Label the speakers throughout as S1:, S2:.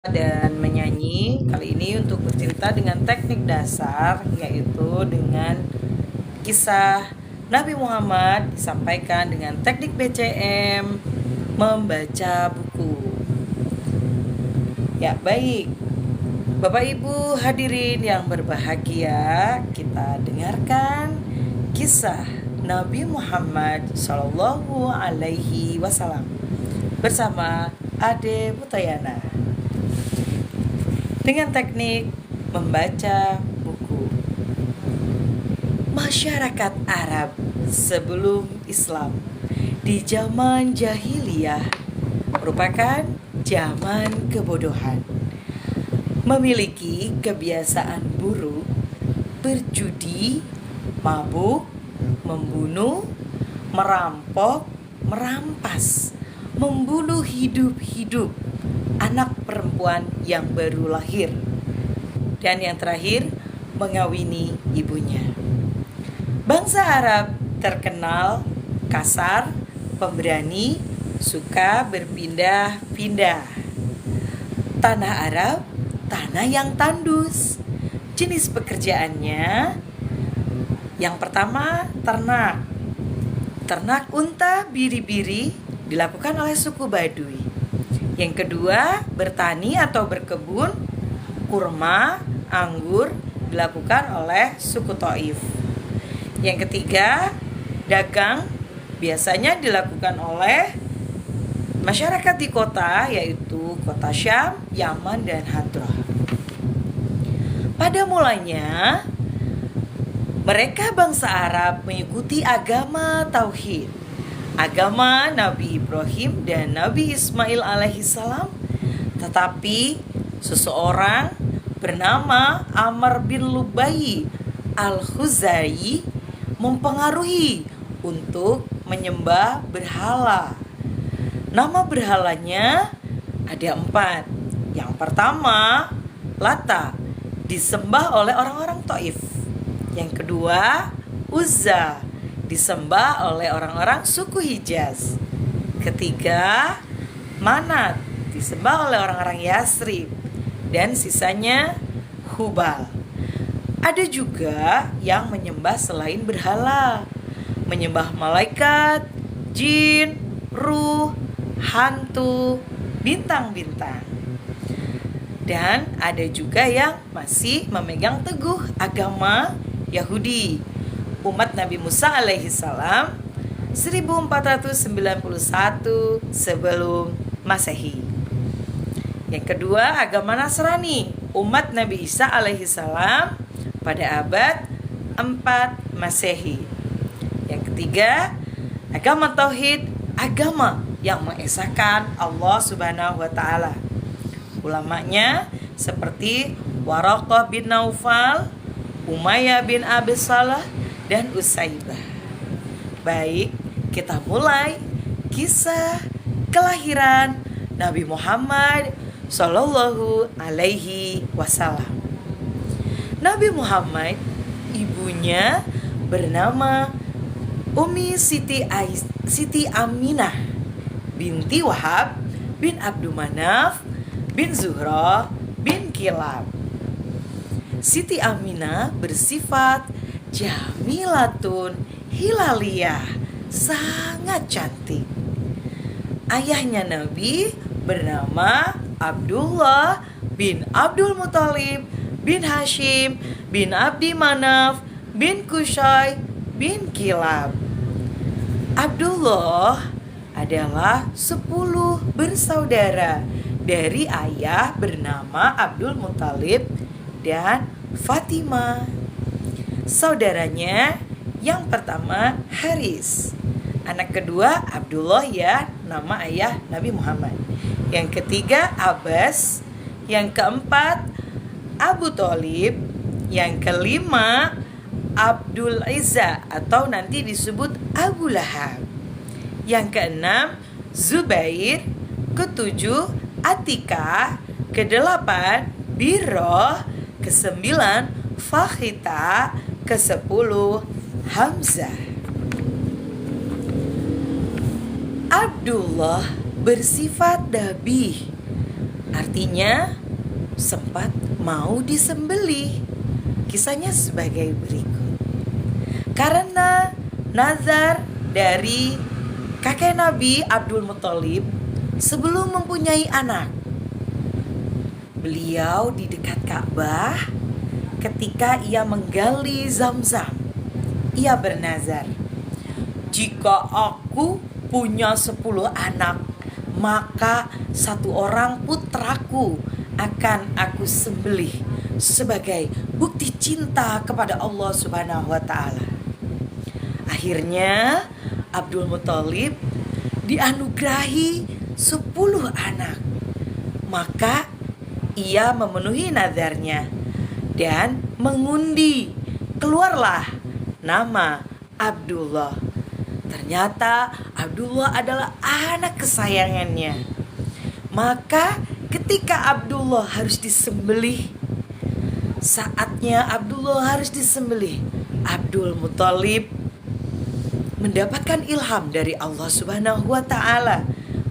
S1: dan menyanyi. Kali ini untuk bercerita dengan teknik dasar, yaitu dengan kisah Nabi Muhammad disampaikan dengan teknik BCM membaca buku. Ya, baik. Bapak Ibu hadirin yang berbahagia, kita dengarkan kisah Nabi Muhammad Shallallahu Alaihi Wasallam bersama Ade Mutayana dengan teknik membaca buku. Masyarakat Arab sebelum Islam di zaman jahiliyah merupakan zaman kebodohan, memiliki kebiasaan buruk, berjudi, mabuk, membunuh, merampok, merampas, membunuh hidup-hidup anak perempuan yang baru lahir, dan yang terakhir mengawini ibunya. Bangsa Arab terkenal kasar, pemberani, suka berpindah-pindah. Tanah Arab, tanah yang tandus. Jenis pekerjaannya, yang pertama ternak. Ternak unta biri-biri dilakukan oleh suku Baduy. Yang kedua, bertani atau berkebun, kurma, anggur dilakukan oleh suku Taif. Yang ketiga, dagang biasanya dilakukan oleh masyarakat di kota, yaitu kota Syam, Yaman, dan Hadrah. Pada mulanya, mereka bangsa Arab mengikuti agama Tauhid, agama Nabi Ibrahim dan Nabi Ismail alaihissalam. Tetapi seseorang bernama Amr bin Lubai al-Khuzai mempengaruhi untuk menyembah berhala. Nama berhalanya ada 4. Yang pertama, Lata, disembah oleh orang-orang Taif. Yang kedua, Uzza, disembah oleh orang-orang suku Hijaz. Ketiga, Manat, disembah oleh orang-orang Yasrib. Dan sisanya Hubal. Ada juga yang menyembah selain berhala, menyembah malaikat, jin, ruh, hantu, bintang-bintang. Dan ada juga yang masih memegang teguh agama Yahudi, umat Nabi Musa alaihissalam 1491 sebelum Masehi. Yang kedua, agama Nasrani, umat Nabi Isa alaihissalam pada abad 4 Masehi. Yang ketiga, agama Tauhid, agama yang mengesahkan Allah Subhanahu wa taala. Ulamanya seperti Waraqah bin Naufal, Umayyah bin Abi Salah, dan Usaibah. Baik, kita mulai kisah kelahiran Nabi Muhammad Sallallahu Alaihi Wasallam. Nabi Muhammad, ibunya bernama Umi Siti Aminah binti Wahab bin Abdul Manaf bin Zuhra bin Kilab. Siti Aminah bersifat jamilatun hilaliyah, sangat cantik. Ayahnya Nabi bernama Abdullah bin Abdul Muthalib bin Hashim bin Abdi Manaf bin Qusay bin Kilab. Abdullah adalah 10 bersaudara dari ayah bernama Abdul Muthalib dan Fatimah. Saudaranya yang pertama Haris, anak kedua Abdullah, ya nama ayah Nabi Muhammad. Yang ketiga Abbas, yang keempat Abu Thalib, yang kelima Abdul Izza atau nanti disebut Abu Lahab, yang keenam Zubair, ketujuh Atika, kedelapan Biroh, kesembilan Fakhita, kesepuluh Hamzah. Abdullah bersifat dabih, Artinya sempat mau disembelih. Kisahnya sebagai berikut. Karena nazar dari kakek Nabi Abdul Muthalib sebelum mempunyai anak, beliau di dekat Ka'bah ketika ia menggali Zamzam, ia bernazar, jika aku punya 10 anak, maka 1 orang putraku akan aku sembelih sebagai bukti cinta kepada Allah Subhanahu wa taala. Akhirnya Abdul Muthalib dianugerahi 10 anak. Maka ia memenuhi nazarnya dan mengundi. Keluarlah nama Abdullah. Ternyata Abdullah adalah anak kesayangannya. Maka ketika Abdullah harus disembelih, saatnya Abdullah harus disembelih, Abdul Muthalib mendapatkan ilham dari Allah Subhanahu wa taala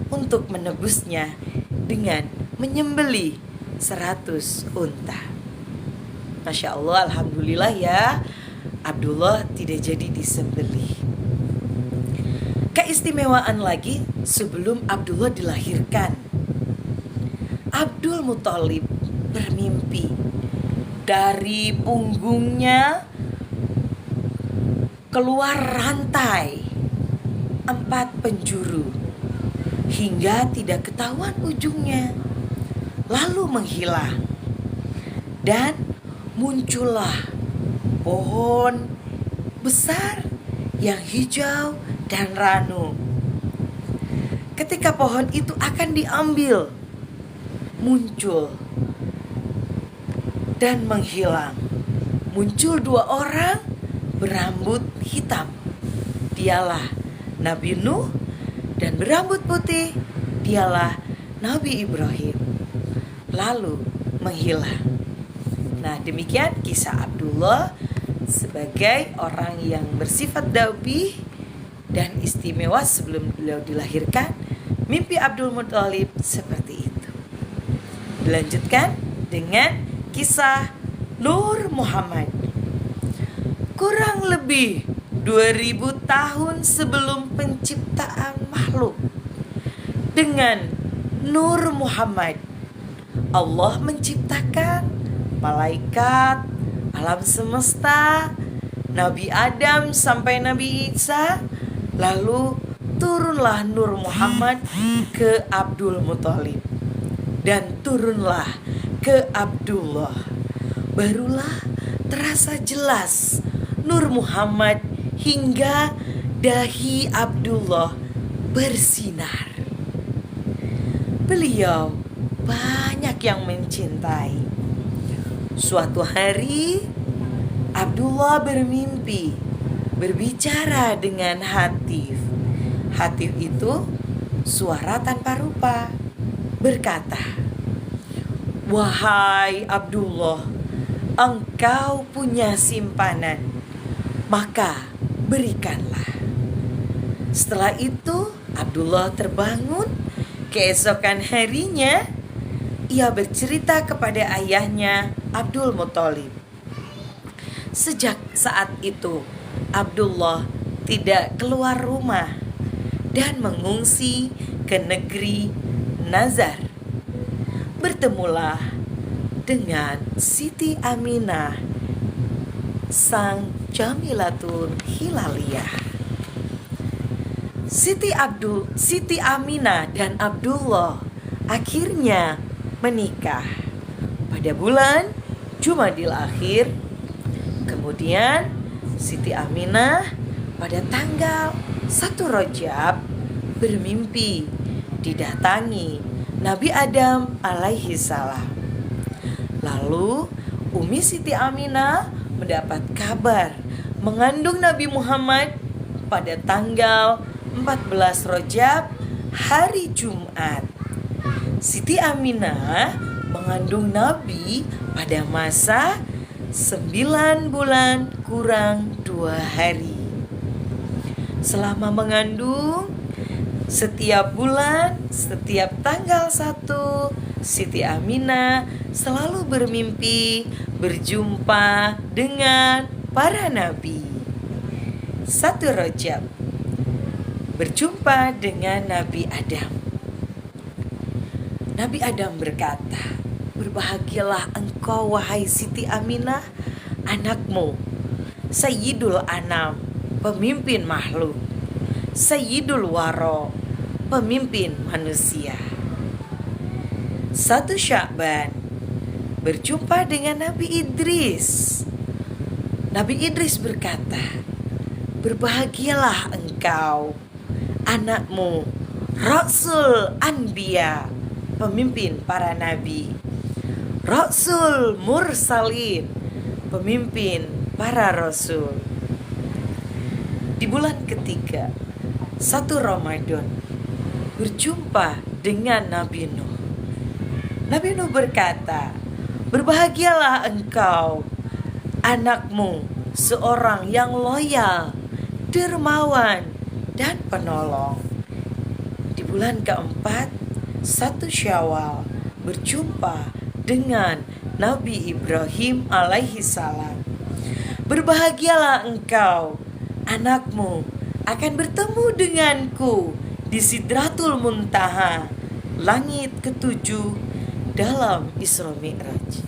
S1: untuk menebusnya dengan menyembelih 100 unta. Masya Allah, alhamdulillah ya, Abdullah tidak jadi disembelih. Keistimewaan lagi, sebelum Abdullah dilahirkan, Abdul Muthalib bermimpi dari punggungnya keluar rantai 4 penjuru hingga tidak ketahuan ujungnya, lalu menghilang dan muncullah pohon besar yang hijau dan ranum. Ketika pohon itu akan diambil, muncul dan menghilang. Muncul 2 orang berambut hitam. Dialah Nabi Nuh, dan berambut putih dialah Nabi Ibrahim. Lalu menghilang. Nah, demikian kisah Abdullah sebagai orang yang bersifat daubih dan istimewa sebelum beliau dilahirkan. Mimpi Abdul Muthalib seperti itu. Dilanjutkan dengan kisah Nur Muhammad. Kurang lebih 2000 tahun sebelum penciptaan makhluk, dengan Nur Muhammad Allah menciptakan malaikat, alam semesta, Nabi Adam sampai Nabi Isa. Lalu turunlah Nur Muhammad ke Abdul Muthalib dan turunlah ke Abdullah. Barulah terasa jelas Nur Muhammad hingga dahi Abdullah bersinar. Beliau banyak yang mencintai. Suatu hari Abdullah bermimpi berbicara dengan Hatif. Hatif itu suara tanpa rupa, berkata, "Wahai Abdullah, engkau punya simpanan, maka berikanlah." Setelah itu Abdullah terbangun. Keesokan harinya ia bercerita kepada ayahnya Abdul Muthalib. Sejak saat itu Abdullah tidak keluar rumah dan mengungsi ke negeri Nazar. Bertemulah dengan Siti Aminah, sang Jamilatul Hilaliyah. Siti Aminah dan Abdullah akhirnya menikah pada bulan Jumadil Akhir. Kemudian Siti Aminah pada tanggal 1 Rajab bermimpi didatangi Nabi Adam alaihi salam. Lalu Umi Siti Aminah mendapat kabar mengandung Nabi Muhammad pada tanggal 14 Rajab, hari Jumat. Siti Aminah mengandung Nabi pada masa 9 bulan kurang 2 hari. Selama mengandung, setiap bulan, setiap tanggal 1, Siti Aminah selalu bermimpi berjumpa dengan para nabi. 1 Rajab, berjumpa dengan Nabi Adam. Nabi Adam berkata, "Berbahagialah engkau wahai Siti Aminah, anakmu Sayyidul Anam, pemimpin makhluk, Sayyidul Waro, pemimpin manusia." 1 Sya'ban, berjumpa dengan Nabi Idris. Nabi Idris berkata, "Berbahagialah engkau, anakmu Rasul Anbiya, pemimpin para nabi, Rasul Mursalin, pemimpin para rasul." Di bulan ketiga 1 Ramadan, berjumpa dengan Nabi Nuh. Nabi Nuh berkata, "Berbahagialah engkau, anakmu seorang yang loyal, dermawan, dan penolong." Di bulan keempat 1 Syawal, berjumpa dengan Nabi Ibrahim alaihi salam. "Berbahagialah engkau, anakmu akan bertemu denganku di Sidratul Muntaha, langit ketujuh dalam Isra Mi'raj."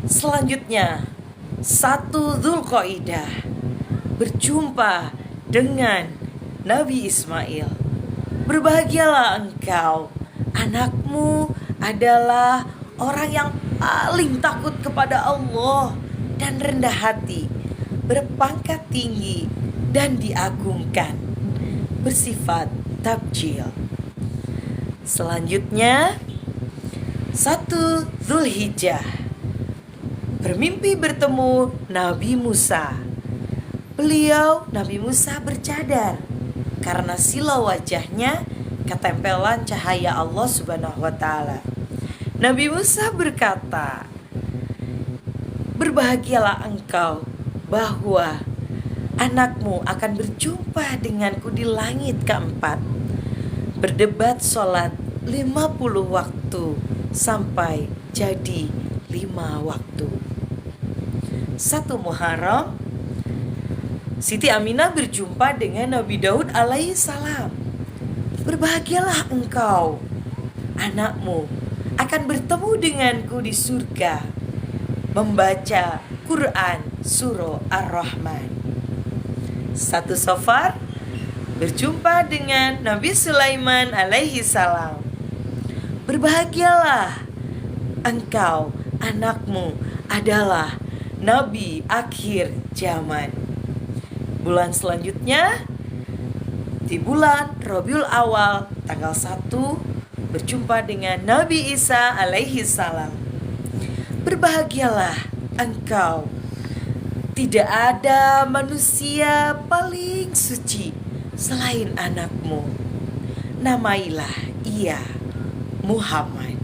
S1: Selanjutnya 1 Dzulqa'dah, berjumpa dengan Nabi Ismail. "Berbahagialah engkau, anakmu adalah orang yang paling takut kepada Allah dan rendah hati, berpangkat tinggi dan diagungkan, bersifat tabjil." Selanjutnya 1 Dzulhijjah, bermimpi bertemu Nabi Musa. Beliau, Nabi Musa, bercadar karena silau wajahnya ketempelan cahaya Allah Subhanahu wa Ta'ala. Nabi Musa berkata, "Berbahagialah engkau bahwa anakmu akan berjumpa denganku di langit keempat, berdebat sholat 50 waktu sampai jadi 5 waktu." 1 Muharram, Siti Aminah berjumpa dengan Nabi Daud alaihi salam. "Berbahagialah engkau, anakmu akan bertemu denganku di surga, membaca Quran surah Ar-Rahman." 1 Safar, berjumpa dengan Nabi Sulaiman alaihi salam. "Berbahagialah engkau, anakmu adalah Nabi akhir zaman." Bulan selanjutnya di bulan Rabiul Awal tanggal 1, berjumpa dengan Nabi Isa alaihi salam. "Berbahagialah engkau, tidak ada manusia paling suci selain anakmu, namailah ia Muhammad."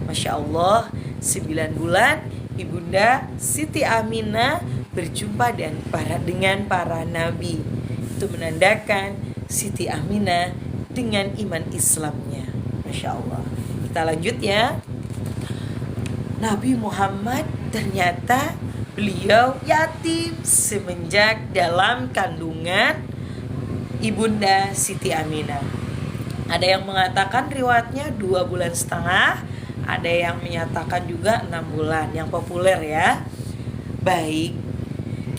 S1: Masya Allah, 9 bulan Ibunda Siti Aminah berjumpa dengan para nabi. Itu menandakan Siti Aminah dengan iman Islamnya. Masya Allah. Kita lanjut ya. Nabi Muhammad ternyata beliau yatim semenjak dalam kandungan Ibunda Siti Aminah. Ada yang mengatakan riwayatnya 2,5 bulan, ada yang menyatakan juga 6 bulan, yang populer ya. Baik,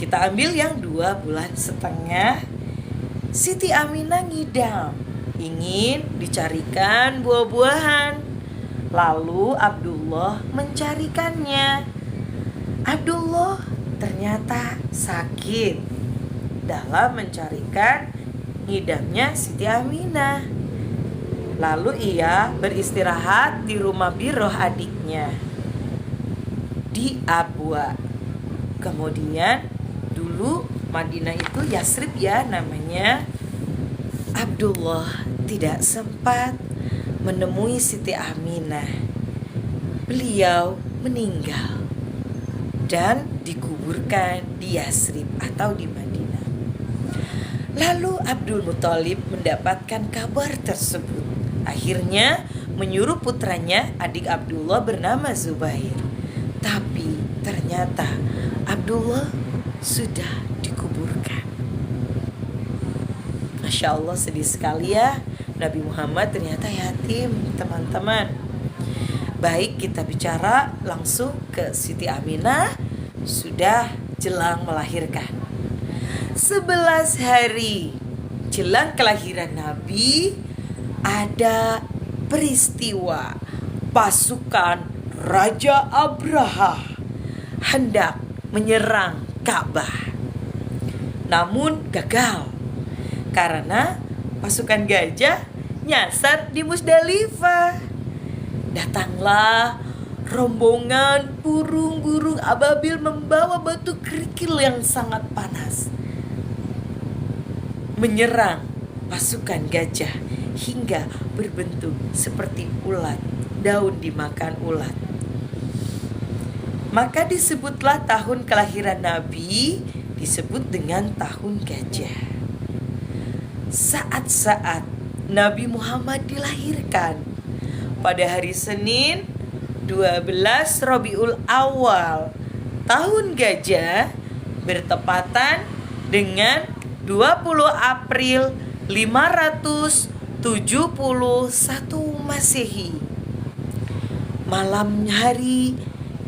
S1: kita ambil yang 2,5 bulan. Siti Aminah ngidam, ingin dicarikan buah-buahan. Lalu Abdullah mencarikannya. Abdullah ternyata sakit dalam mencarikan ngidamnya Siti Aminah. Lalu ia beristirahat di rumah Biroh adiknya di Abwa. Kemudian dulu Madinah itu Yasrib ya namanya. Abdullah tidak sempat menemui Siti Aminah. Beliau meninggal dan dikuburkan di Yasrib atau di Madinah. Lalu Abdul Muthalib mendapatkan kabar tersebut. Akhirnya menyuruh putranya, adik Abdullah bernama Zubair. Tapi ternyata Abdullah sudah dikuburkan. Masya Allah, sedih sekali ya. Nabi Muhammad ternyata yatim, teman-teman. Baik, kita bicara langsung ke Siti Aminah. Sudah jelang melahirkan. 11 hari jelang kelahiran Nabi, ada peristiwa pasukan Raja Abraha hendak menyerang Ka'bah. Namun gagal karena pasukan gajah nyasar di Musdalifah. Datanglah rombongan burung-burung ababil membawa batu kerikil yang sangat panas, menyerang pasukan gajah hingga berbentuk seperti ulat, daun dimakan ulat. Maka disebutlah tahun kelahiran Nabi disebut dengan tahun gajah. Saat-saat Nabi Muhammad dilahirkan pada hari Senin 12 Rabiul Awal tahun gajah, bertepatan dengan 20 April 571 Masehi. Malam hari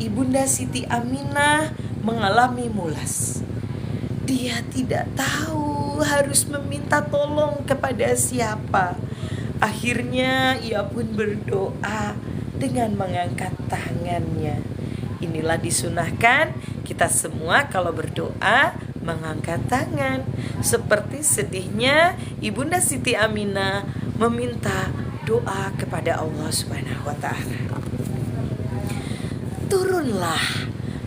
S1: Ibunda Siti Aminah mengalami mulas. Dia tidak tahu harus meminta tolong kepada siapa. Akhirnya ia pun berdoa dengan mengangkat tangannya. Inilah disunahkan kita semua kalau berdoa mengangkat tangan. Seperti sedihnya Ibunda Siti Aminah meminta doa kepada Allah Subhanahu wa ta'ala. Turunlah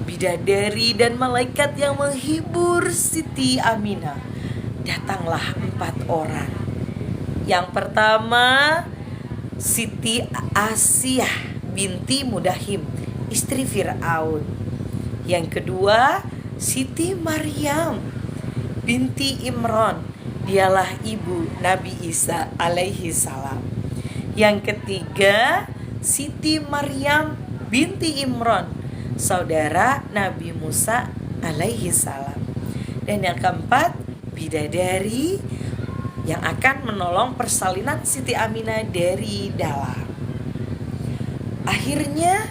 S1: bidadari dan malaikat yang menghibur Siti Aminah. Datanglah 4 orang. Yang pertama, Siti Asiyah binti Mudahim, istri Fir'aun. Yang kedua, Siti Maryam binti Imran, dialah ibu Nabi Isa alaihi salam. Yang ketiga, Siti Maryam binti Imran, saudara Nabi Musa alaihi salam. Dan yang keempat, bidadari yang akan menolong persalinan Siti Aminah dari dalam. Akhirnya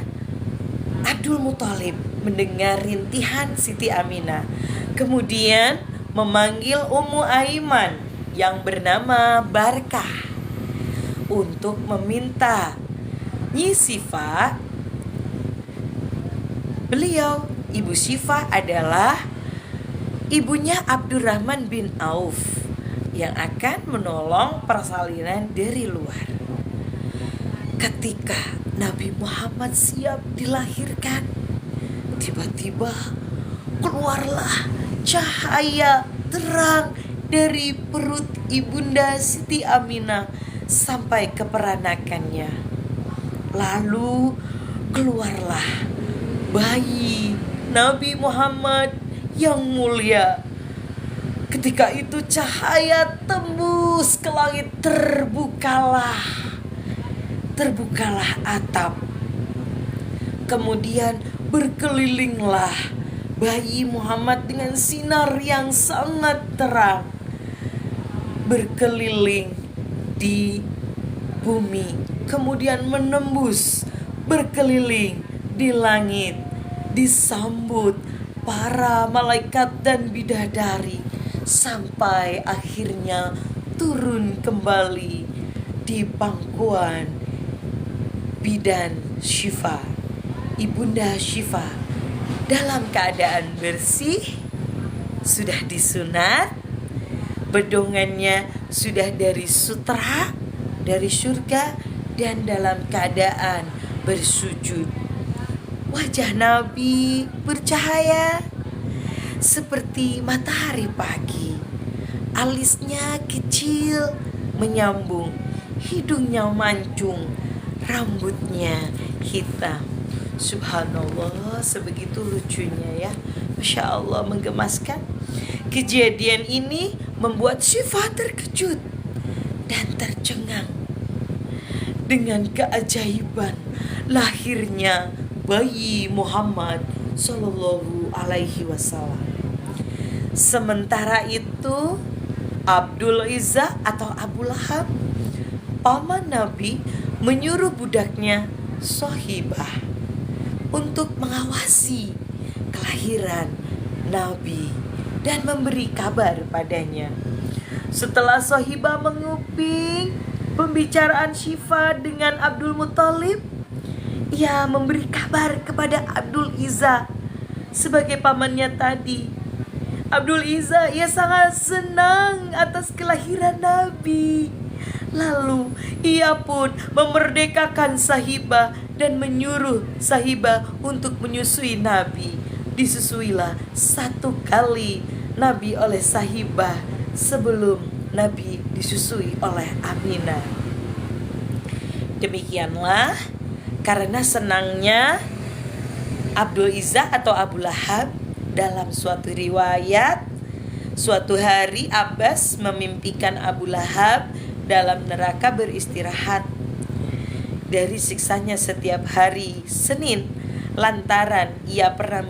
S1: Abdul Muthalib mendengar rintihan Siti Aminah, kemudian memanggil Ummu Aiman yang bernama Barkah untuk meminta Nyi Syifa. Beliau, Ibu Syifa, adalah ibunya Abdurrahman bin Auf yang akan menolong persalinan dari luar. Ketika Nabi Muhammad siap dilahirkan, tiba-tiba keluarlah cahaya terang dari perut Ibunda Siti Aminah sampai ke peranakannya. Lalu keluarlah bayi Nabi Muhammad yang mulia. Ketika itu cahaya tembus ke langit, terbukalah atap. Kemudian berkelilinglah bayi Muhammad dengan sinar yang sangat terang, berkeliling di bumi, kemudian menembus, berkeliling di langit, disambut para malaikat dan bidadari, sampai akhirnya turun kembali di pangkuan bidan Syifa, Ibunda Syifa, dalam keadaan bersih, sudah disunat, bedongannya sudah dari sutra, dari surga, dan dalam keadaan bersujud. Wajah Nabi bercahaya seperti matahari pagi. Alisnya kecil menyambung, hidungnya mancung, rambutnya hitam. Subhanallah, sebegitu lucunya ya. Masya Allah, menggemaskan. Kejadian ini membuat Syifa terkejut dan tercengang. dengan keajaiban lahirnya bayi Muhammad Sallallahu Alaihi Wasallam. Sementara itu Abdul Uzza atau Abu Lahab, paman Nabi, menyuruh budaknya Sohibah untuk mengawasi kelahiran Nabi dan memberi kabar padanya. Setelah Sohibah menguping pembicaraan Syifa dengan Abdul Muthalib, ia memberi kabar kepada Abdul Uzza sebagai pamannya tadi. Abdul Uzza, ia sangat senang atas kelahiran Nabi. Lalu ia pun memerdekakan Sahibah dan menyuruh Sahibah untuk menyusui Nabi. Disusuilah 1 kali Nabi oleh Sahibah sebelum Nabi disusui oleh Aminah. Demikianlah karena senangnya Abdul Uzza atau Abu Lahab. Dalam suatu riwayat, suatu hari Abbas memimpikan Abu Lahab dalam neraka beristirahat dari siksanya setiap hari Senin lantaran ia pernah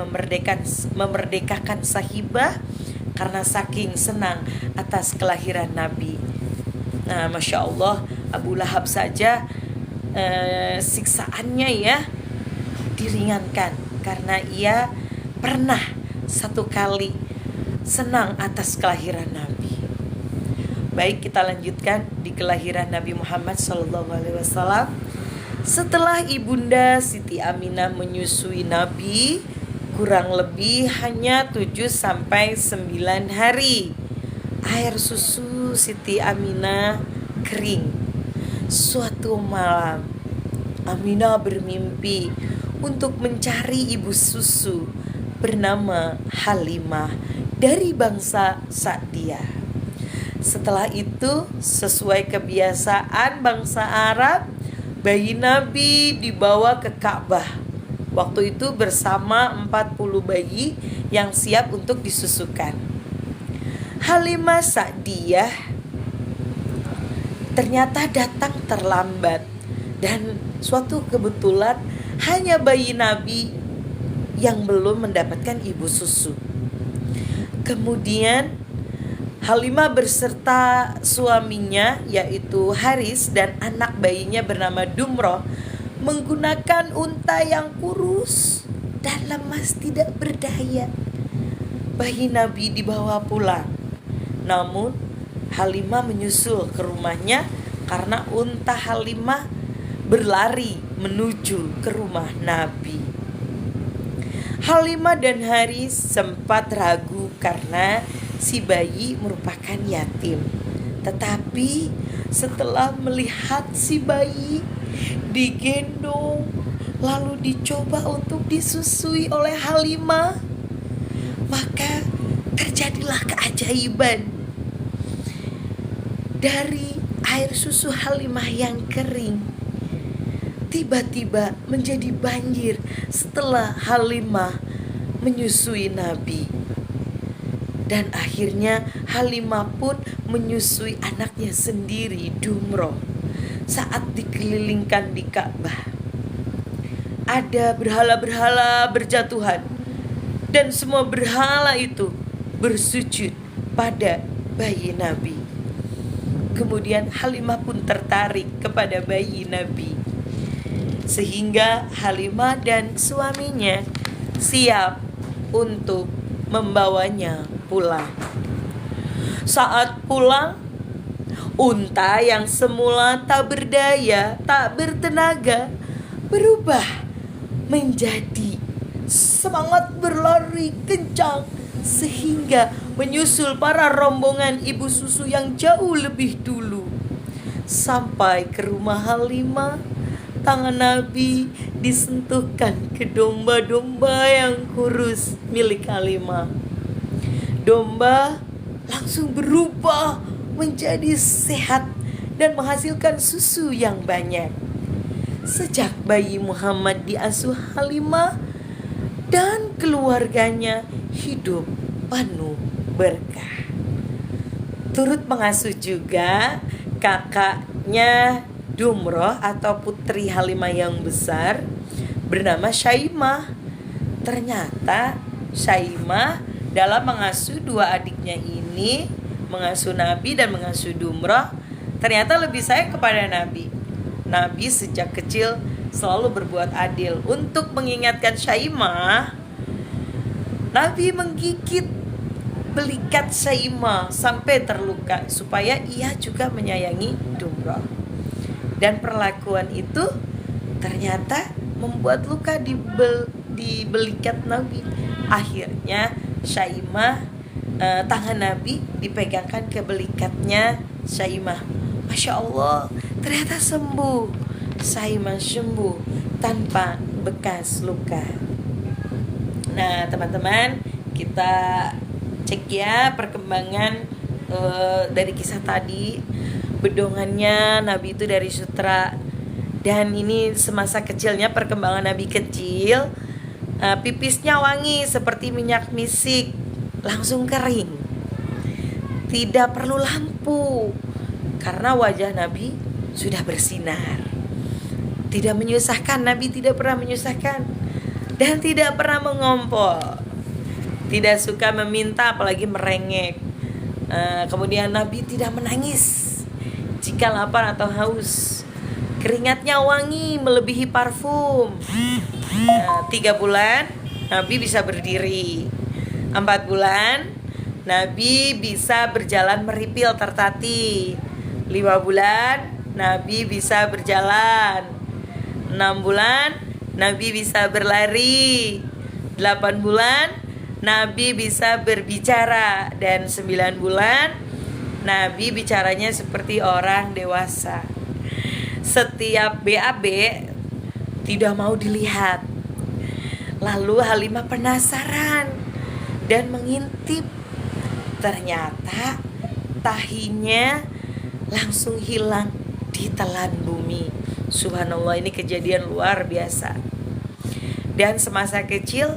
S1: memerdekakan Sahibah karena saking senang atas kelahiran Nabi. Nah, Masya Allah, Abu Lahab saja siksaannya ya diringankan karena ia pernah 1 kali senang atas kelahiran Nabi. Baik, kita lanjutkan di kelahiran Nabi Muhammad SAW. Setelah ibunda Siti Aminah menyusui Nabi kurang lebih hanya 7-9 hari, air susu Siti Aminah kering. Suatu malam Aminah bermimpi untuk mencari ibu susu bernama Halimah dari bangsa Sa'diyah. Setelah itu, sesuai kebiasaan bangsa Arab, bayi Nabi dibawa ke Ka'bah. Waktu itu bersama 40 bayi yang siap untuk disusukan. Halimah Sa'diyah ternyata datang terlambat dan suatu kebetulan hanya bayi Nabi yang belum mendapatkan ibu susu. Kemudian Halimah beserta suaminya yaitu Haris dan anak bayinya bernama Dumroh menggunakan unta yang kurus dan lemas tidak berdaya. Bayi Nabi dibawa pulang. Namun Halimah menyusul ke rumahnya karena unta Halimah berlari menuju ke rumah Nabi. Halimah dan Haris sempat ragu karena si bayi merupakan yatim. Tetapi setelah melihat si bayi digendong lalu dicoba untuk disusui oleh Halimah, maka terjadilah keajaiban. Dari air susu Halimah yang kering tiba-tiba menjadi banjir setelah Halimah menyusui Nabi. Dan akhirnya Halimah pun menyusui anaknya sendiri, Dumroh. Saat dikelilingkan di Ka'bah, ada berhala-berhala berjatuhan dan semua berhala itu bersujud pada bayi Nabi. Kemudian Halimah pun tertarik kepada bayi Nabi, sehingga Halimah dan suaminya siap untuk membawanya pulang. Saat pulang, unta yang semula tak berdaya, tak bertenaga, berubah menjadi semangat berlari kencang sehingga menyusul para rombongan ibu susu yang jauh lebih dulu. Sampai ke rumah Halimah, tangan Nabi disentuhkan ke domba-domba yang kurus milik Halimah. Domba langsung berubah menjadi sehat dan menghasilkan susu yang banyak. Sejak bayi Muhammad diasuh Halimah dan keluarganya hidup penuh berkah. Turut mengasuh juga kakaknya Dumroh atau putri Halimah yang besar bernama Syaimah. Ternyata Syaimah dalam mengasuh dua adiknya ini, mengasuh Nabi dan mengasuh Dumroh, ternyata lebih sayang kepada Nabi. Nabi sejak kecil selalu berbuat adil. Untuk mengingatkan Syaimah, Nabi menggigit belikat Syaimah sampai terluka supaya ia juga menyayangi Dumroh. Dan perlakuan itu ternyata membuat luka di belikat Nabi. Akhirnya Syaimah, tangan Nabi dipegangkan ke belikatnya Syaimah. Masya Allah, ternyata sembuh. Syaimah sembuh tanpa bekas luka. Nah teman-teman, kita cek ya perkembangan dari kisah tadi. Bedongannya Nabi itu dari sutra. Dan ini semasa kecilnya, perkembangan Nabi kecil. Pipisnya wangi seperti minyak misik, langsung kering. Tidak perlu lampu karena wajah Nabi sudah bersinar. Tidak menyusahkan, Nabi tidak pernah menyusahkan. Dan tidak pernah mengompol. Tidak suka meminta apalagi merengek. Kemudian Nabi tidak menangis jika lapar atau haus. Keringatnya wangi melebihi parfum. 3 bulan Nabi bisa berdiri. 4 bulan Nabi bisa berjalan meripil tertati. 5 bulan Nabi bisa berjalan. 6 bulan Nabi bisa berlari. 8 bulan Nabi bisa berbicara. Dan 9 bulan Nabi bicaranya seperti orang dewasa. Setiap BAB tidak mau dilihat. Lalu Halimah penasaran dan mengintip. Ternyata tahinya langsung hilang ditelan bumi. Subhanallah, ini kejadian luar biasa. Dan semasa kecil,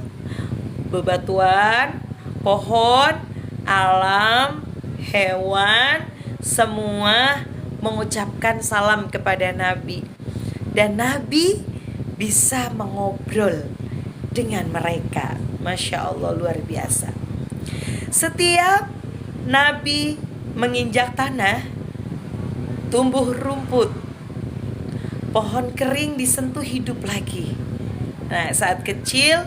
S1: bebatuan, pohon, alam, hewan, semua mengucapkan salam kepada Nabi. Dan Nabi bisa mengobrol dengan mereka. Masya Allah, luar biasa. Setiap Nabi menginjak tanah, tumbuh rumput, pohon kering disentuh hidup lagi. Nah, saat kecil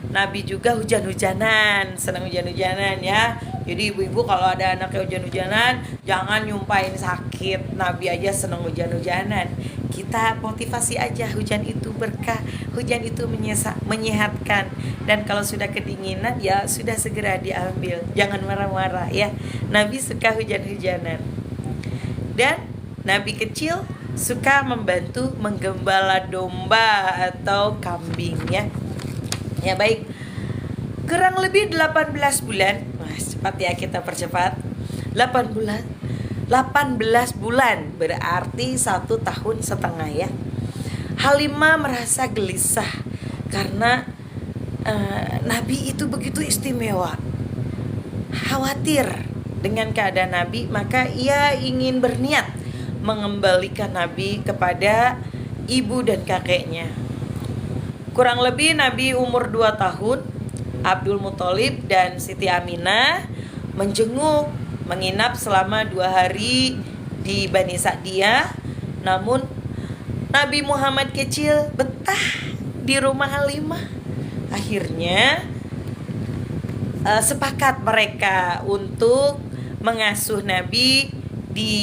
S1: Nabi juga hujan-hujanan, senang hujan-hujanan ya. Jadi ibu-ibu kalau ada anaknya hujan-hujanan, jangan nyumpahin sakit. Nabi aja senang hujan-hujanan. Kita motivasi aja, hujan itu berkah, hujan itu menyehatkan. Dan kalau sudah kedinginan ya sudah segera diambil. Jangan marah-marah ya. Nabi suka hujan-hujanan. Dan Nabi kecil suka membantu menggembala domba atau kambing ya. Ya baik, kurang lebih 18 bulan. Wah, cepat ya, kita percepat. 18 bulan berarti 1 tahun setengah ya. Halimah merasa gelisah karena Nabi itu begitu istimewa. Khawatir dengan keadaan Nabi, maka ia ingin berniat mengembalikan Nabi kepada ibu dan kakeknya. Kurang lebih Nabi umur 2 tahun, Abdul Muthalib dan Siti Aminah menjenguk, menginap selama 2 hari di Bani Sa'diyah. Namun Nabi Muhammad kecil betah di rumah Halimah. Akhirnya sepakat mereka untuk mengasuh Nabi di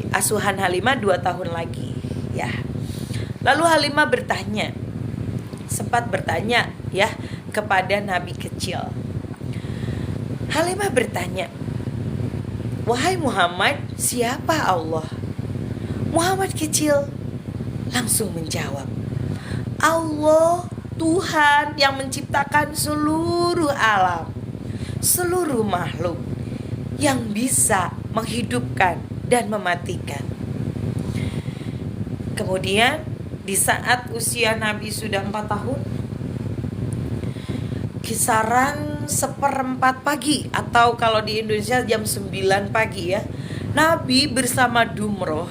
S1: asuhan Halimah 2 tahun lagi ya. Lalu Halimah sempat bertanya ya kepada Nabi kecil. Halimah bertanya, "Wahai Muhammad, siapa Allah?" Muhammad kecil langsung menjawab, "Allah, Tuhan yang menciptakan seluruh alam, seluruh makhluk, yang bisa menghidupkan dan mematikan." Kemudian di saat usia Nabi sudah 4 tahun, kisaran 1/4 pagi atau kalau di Indonesia jam 9 pagi ya, Nabi bersama Dumroh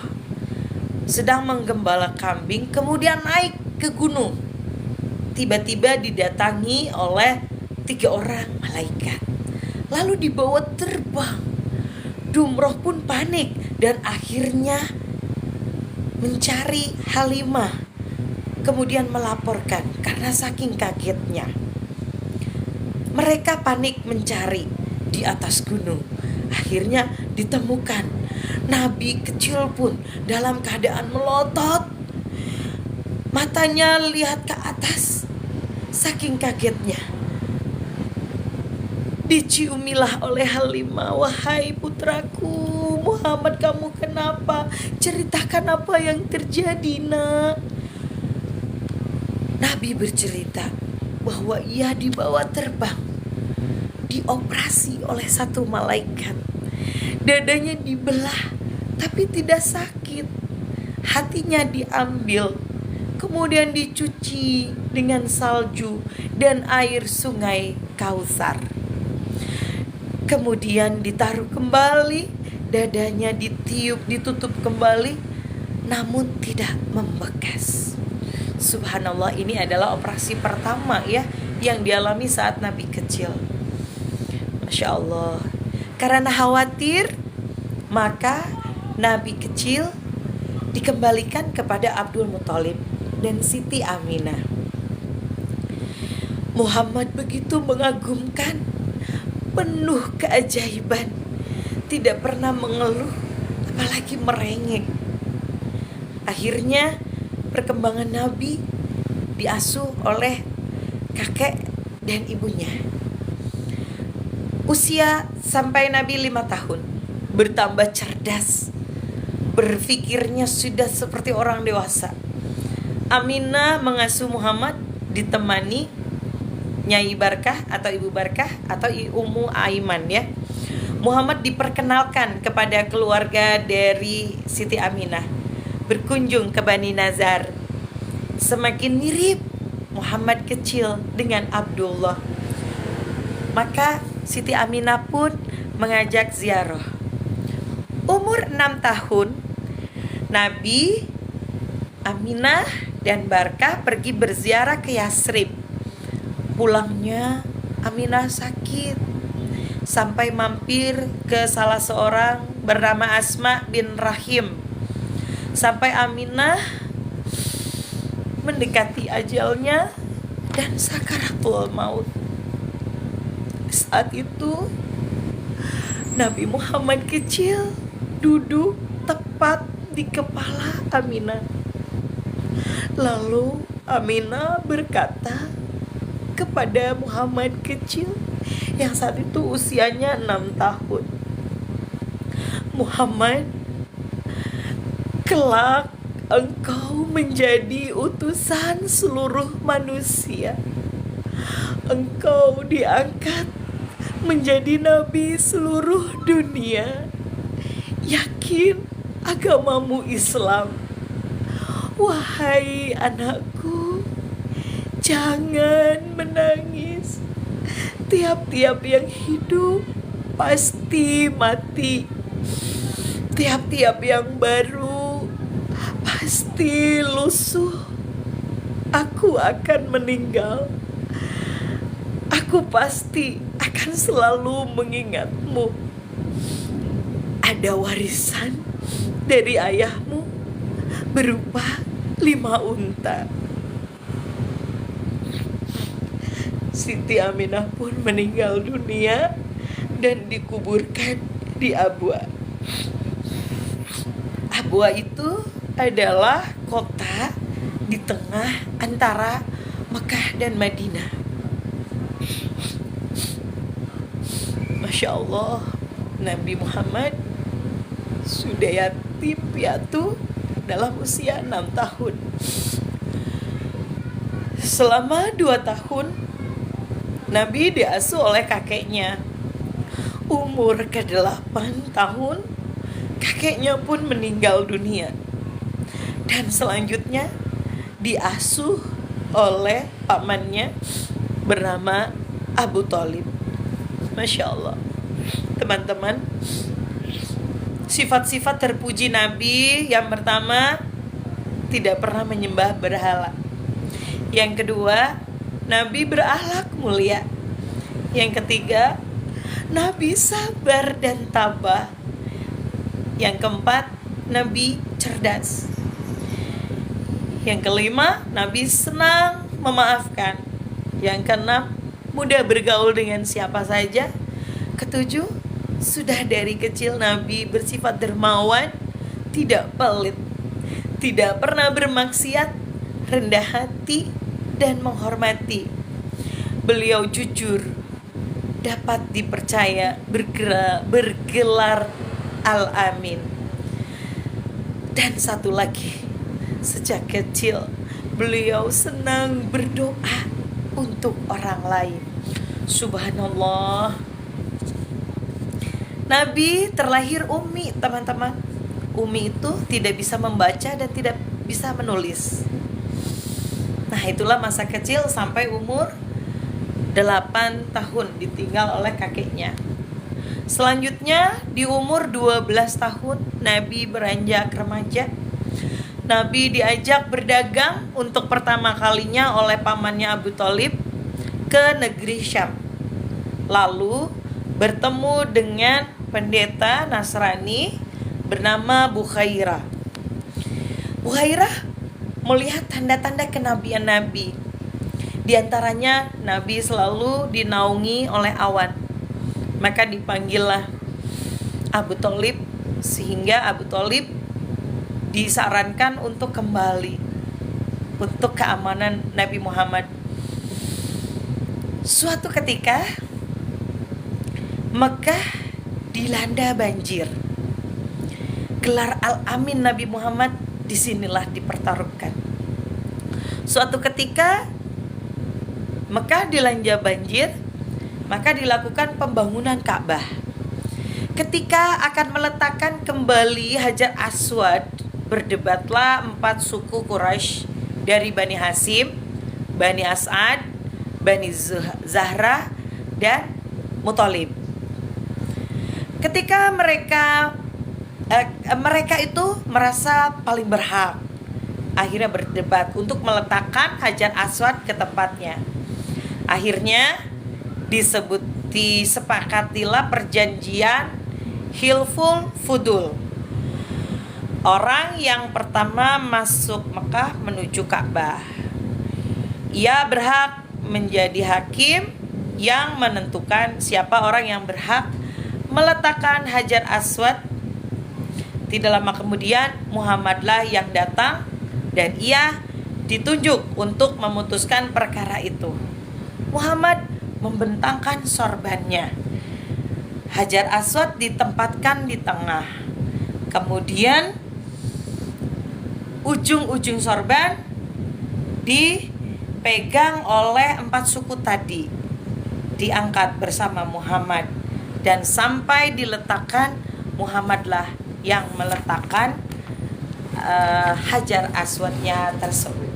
S1: sedang menggembala kambing, kemudian naik ke gunung. Tiba-tiba didatangi oleh 3 orang malaikat, lalu dibawa terbang. Dumroh pun panik dan akhirnya mencari Halimah, kemudian melaporkan karena saking kagetnya. Mereka panik mencari di atas gunung. Akhirnya ditemukan Nabi kecil pun dalam keadaan melotot. Matanya lihat ke atas, saking kagetnya. Diciumilah oleh Halimah, "Wahai putraku Muhammad, kamu kenapa? Ceritakan apa yang terjadi, nak." Nabi bercerita bahwa ia dibawa terbang, dioperasi oleh satu malaikat. Dadanya dibelah tapi tidak sakit. Hatinya diambil, kemudian dicuci dengan salju dan air sungai Kautsar. Kemudian ditaruh kembali, dadanya ditiup, ditutup kembali, namun tidak membekas. Subhanallah, ini adalah operasi pertama ya yang dialami saat Nabi kecil. Masya Allah. Karena khawatir, maka Nabi kecil dikembalikan kepada Abdul Muthalib dan Siti Aminah. Muhammad begitu mengagumkan, penuh keajaiban, tidak pernah mengeluh, apalagi merengek. Akhirnya perkembangan Nabi diasuh oleh kakek dan ibunya. Usia sampai Nabi 5 tahun, bertambah cerdas, berpikirnya sudah seperti orang dewasa. Aminah mengasuh Muhammad ditemani Nyai Barkah atau Ibu Barkah atau Ummu Aiman ya. Muhammad diperkenalkan kepada keluarga dari Siti Aminah, berkunjung ke Bani Nazar. Semakin mirip Muhammad kecil dengan Abdullah. Maka Siti Aminah pun mengajak ziarah. Umur 6 tahun, Nabi, Aminah, dan Barkah pergi berziarah ke Yasrib. Pulangnya Aminah sakit, sampai mampir ke salah seorang bernama Asma bin Rahim. Sampai Aminah mendekati ajalnya dan sakaratul maut. Saat itu Nabi Muhammad kecil duduk tepat di kepala Aminah. Lalu Aminah berkata kepada Muhammad kecil yang saat itu usianya 6 tahun, "Muhammad, kelak engkau menjadi utusan seluruh manusia. Engkau diangkat menjadi nabi seluruh dunia. Yakin agamamu Islam. Wahai anakku, jangan menangis. Tiap-tiap yang hidup pasti mati. Tiap-tiap yang baru pasti lusuh. Aku akan meninggal. Aku pasti akan selalu mengingatmu. Ada warisan dari ayahmu berupa 5 unta." Siti Aminah pun meninggal dunia dan dikuburkan di Abwa. Abwa itu adalah kota di tengah antara Mekah dan Madinah. Masya Allah, Nabi Muhammad sudah yatim piatu dalam usia 6 tahun. Selama 2 tahun Nabi diasuh oleh kakeknya. Umur ke-8 tahun kakeknya pun meninggal dunia. Dan selanjutnya diasuh oleh pamannya bernama Abu Thalib. Masya Allah. Teman-teman, sifat-sifat terpuji Nabi yang pertama, tidak pernah menyembah berhala. Yang kedua, Nabi berakhlak mulia. Yang ketiga, Nabi sabar dan tabah. Yang keempat, Nabi cerdas. Yang kelima, Nabi senang memaafkan. Yang keenam, mudah bergaul dengan siapa saja. Ketujuh, sudah dari kecil Nabi bersifat dermawan, tidak pelit, tidak pernah bermaksiat, rendah hati, dan menghormati. Beliau jujur, dapat dipercaya, bergelar Al-Amin. Dan satu lagi, sejak kecil beliau senang berdoa untuk orang lain. Subhanallah. Nabi terlahir ummi, teman-teman. Ummi itu tidak bisa membaca dan tidak bisa menulis. Nah, itulah masa kecil sampai umur 8 tahun ditinggal oleh kakeknya. Selanjutnya di umur 12 tahun Nabi beranjak remaja. Nabi diajak berdagang untuk pertama kalinya oleh pamannya Abu Thalib ke negeri Syam. Lalu bertemu dengan pendeta Nasrani bernama Bukhairah. Bukhairah melihat tanda-tanda kenabian Nabi. Di antaranya Nabi selalu dinaungi oleh awan. Maka dipanggillah Abu Thalib, sehingga Abu Thalib disarankan untuk kembali untuk keamanan Nabi Muhammad. Suatu ketika Mekah dilanda banjir. Gelar Al-Amin Nabi Muhammad disinilah dipertaruhkan. Suatu ketika Mekah dilanda banjir, maka dilakukan pembangunan Ka'bah. Ketika akan meletakkan kembali Hajar Aswad, berdebatlah 4 suku Quraisy dari Bani Hashim, Bani As'ad, Bani Zahra, dan Muthalib. Ketika mereka itu merasa paling berhak, akhirnya berdebat untuk meletakkan Hajar Aswad ke tempatnya. Akhirnya disepakatilah perjanjian Hilful Fudul. Orang yang pertama masuk Mekah menuju Ka'bah, ia berhak menjadi hakim yang menentukan siapa orang yang berhak meletakkan Hajar Aswad. Tidak lama kemudian Muhammadlah yang datang dan ia ditunjuk untuk memutuskan perkara itu. Muhammad membentangkan sorbannya. Hajar Aswad ditempatkan di tengah. Kemudian ujung-ujung sorban dipegang oleh 4 suku tadi, diangkat bersama Muhammad, dan sampai diletakkan Muhammadlah yang meletakkan Hajar Aswadnya tersebut.